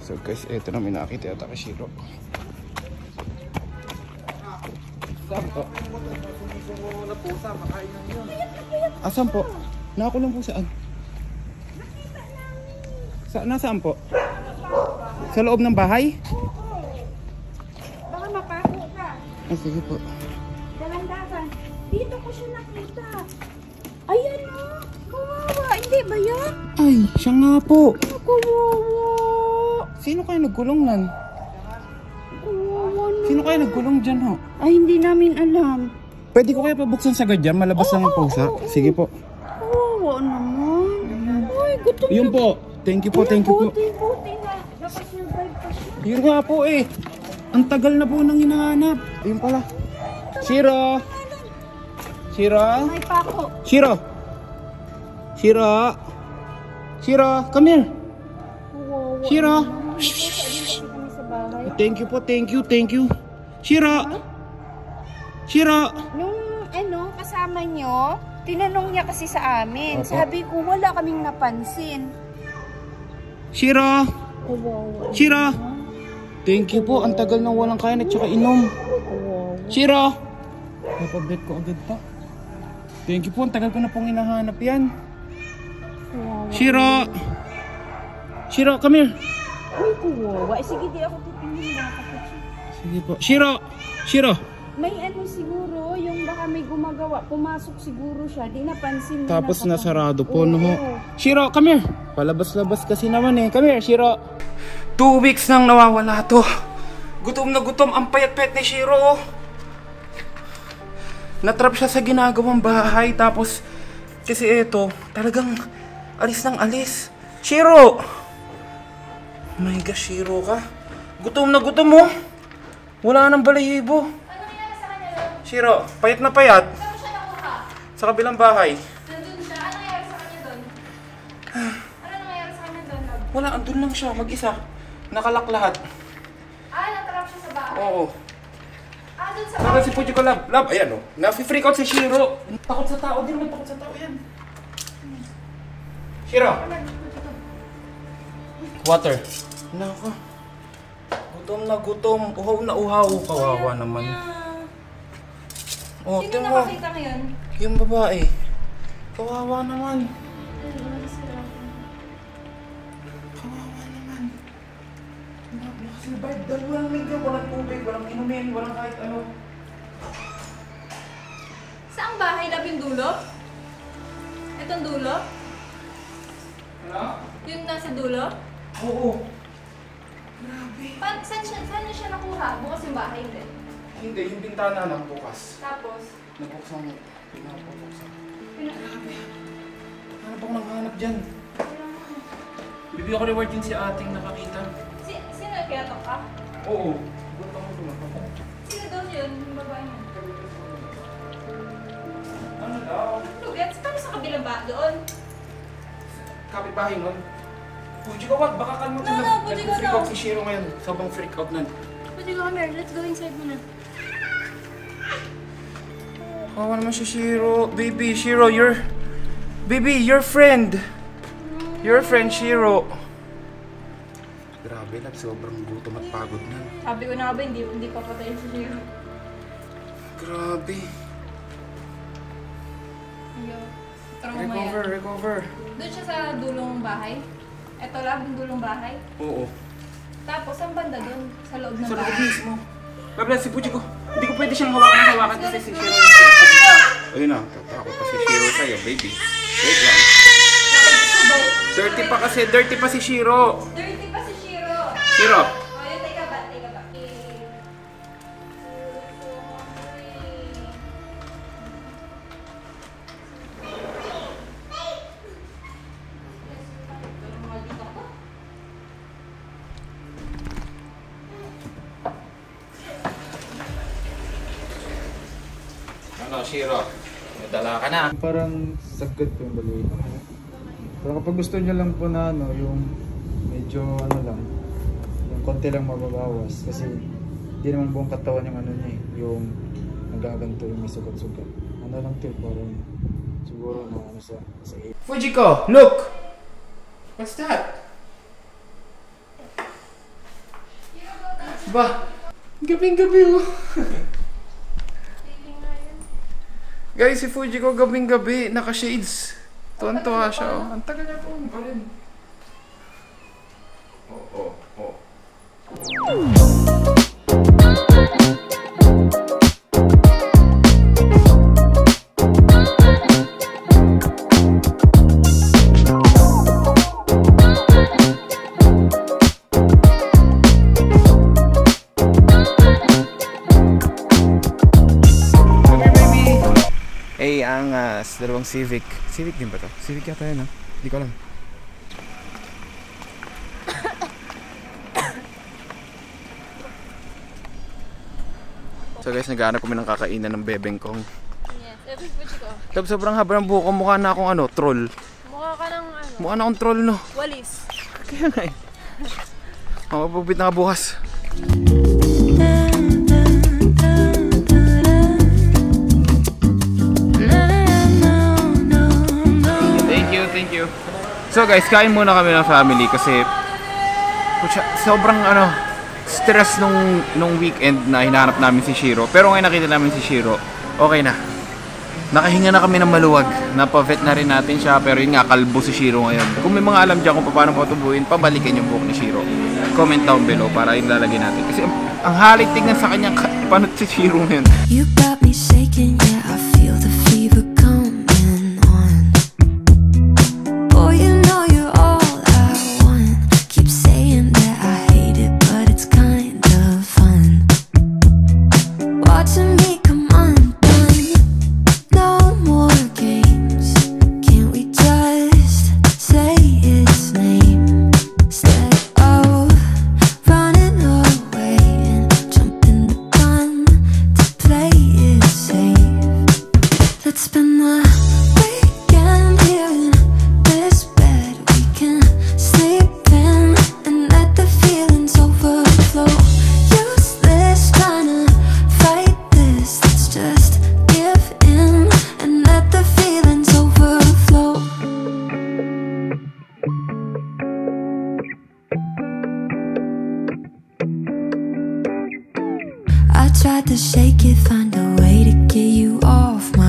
So guys, ito na may nakakita yata kay Shiro. Saan po? Asan po? Nakakulong po saan? Nasaan po? Sa loob ng bahay? Baka mapako ka. Sige po. Dahan-dahan. Dito ko siya nakita. Ayan o. Kawawa. Hindi ba yan? Ay, siya nga po. Kawawa. Sino kaya nagkulong nan? Kawawa na. Sino kaya nagkulong dyan ho? Ay, hindi namin alam. Pwede ko kaya pabuksan sa gadyan? Malabas lang ang pusa? Sige po. Kawawa naman. Ay, gutom Yun na. po. Thank you po, thank you po. Buti na. Nakasurvive pa siya. Yun nga po eh. Ang tagal na po nang hinahanap. Ayun pala. Shiro! Shiro! May pako. Shiro! Shiro! Shiro! Come here! Kawawa. Shiro! Kasi kami sa bahay. Thank you po, thank you, thank you. Shiro! Shiro! Nung kasama nyo, tinanong niya kasi sa amin. Opo. Sabi ko, wala kaming napansin. Shiro! Kawawa. Shiro! Thank you po. Ang tagal nang walang kain at saka inom. Shiro! Napabet ko agad pa. Thank you po. Ang tagal ko na pong hinahanap yan. Shiro! Shiro, come here. Uy, kawawa. Sige, di ako titingin na. Sige po. Shiro! Shiro! May siguro, yung baka may gumagawa. Pumasok siguro siya. Di napansin. Tapos nasarado po, no? Shiro, come here. Palabas-labas kasi naman eh. Come here, Shiro. 2 weeks nang nawawala to. Gutom na gutom ang payat-payat ni Shiro. Oh. Natrap siya sa ginagawang bahay. Tapos, kasi ito, talagang alis ng alis. Shiro! Oh my gosh, Shiro ka. Gutom na gutom mo. Wala nang balahibo. Shiro, payat na payat. Saan mo siya nakuha? Sa kabilang bahay. Nandun siya. Ano nangyari sa kanya doon? Ano nangyari sa kanya doon, love? Wala, andun lang siya, mag-isa. Nakalak lahat. Natrap siya sa bahay? Oo. Doon sa Saka bahay? si Puji ko, love. Love, ayan o. Nafi-freak out si Shiro. Takot sa tao din, takot sa tao yan. Shiro. Water. Nako. Gutom na gutom. Uhaw na uhaw. Kawawa naman. Oh, Sino tingnan mo. nakakita ngayon? Yung babae. Kawawa naman. Kawawa naman. Nakasurvive dahil walang medyo, walang tubig, walang inumin, walang kahit ano. Saang bahay, love, yung dulo? Itong dulo? Ano? Yung nasa dulo? Oo. Grabe. Saan niya siya nakuha? Bukas yung bahay, hindi? Hindi, yung bintana lang bukas. Tapos? Nabuksan mo. Pinapabuksan. Grabe. Ano bang nanghanap dyan? Bibigyan ko reward din si ating nakakita. Sino nagkatok ka? Oo. Gusto mo tumakot. Sino daw yun? Yung babae niya? Ano daw? Lugets? Paano sa kabilang ba? Doon? Kapitbahay nun. Puji ka, wag. Baka kalmo No, no, Puji ka, Freak no. out si Shiro ngayon. Sabang freak out nun. Pwede go, Mer. Let's go inside muna. Kawawa naman si Shiro. Baby, Shiro, Baby, your friend. Your friend, Shiro. Grabe, lab. Sobrang gutom at pagod na. Sabi ko na nga ba, hindi pa patayin si Shiro. Grabe. Ayaw. Recover. Doon siya sa dulong bahay. Ito lang, yung dulong bahay. Oo. Tapos, ang banda doon? Sa loob ng Sa loob bahay. mismo. Babla, si Puji ko. Hindi ko pwede siyang hawakan kasi si Shiro. Ayun na, tatakot pa si Shiro sa'yo, baby. Wait lang. Dirty pa si Shiro. Dirty pa si Shiro. Shiro. Oh, yun, take a bath. Ano, Shiro? May dala ka na. Parang sagad po yung balita. Pero kapag gusto nyo lang po na yung medyo lang, yung konti lang mababawas. Kasi hindi naman buong katawan yung yung nagaganto yung may sugat-sugat. Lang to, parang siguro na sa Fujiko, look! What's that? Ba, gabing-gabi oh. Guys, si Fujiko gabing-gabi, naka-shades. Tuwan-tuwa siya oh. Ang tagal niya po pa rin. Oh. Angas, dalawang Civic. Civic din ba to? Civic yata yun, ha? Hindi ko alam. So guys, nag-aanap kami ng kakainan ng bebeng kong. Yes, every food ko. Tab, sobrang haba ng buhok ko. Mukha na akong troll. Mukha ka ng Mukha na akong troll, no? walis. Kaya nga eh. Mapapagpit na ka bukas. Thank you. So guys, kain muna kami ng family kasi sobrang stress nung weekend na hinahanap namin si Shiro. Pero ngayon nakita namin si Shiro, okay na. Nakahinga na kami ng maluwag. Napavet na rin natin siya, pero yun nga, kalbo si Shiro ngayon. Kung may mga alam dyan kung paano patubuhin, pabalikan yung buhok ni Shiro. Comment down below para ilalagay natin. Kasi ang halit tingnan sa kanyang panot si Shiro ngayon. You got me shaking, yeah, I feel the fever coming on. Boy, you know you're all I want. Keep saying that I hate it, but it's kind of fun. Watching me come undone. No more games. Can't we just say its name instead of running away and jumping the gun to play it safe? Let's spend the weekend here in this bed we can sleep in and let the feelings overflow. Useless trying to fight this. Let's just give in and let the feelings overflow. I tried to shake it, find a way to get you off my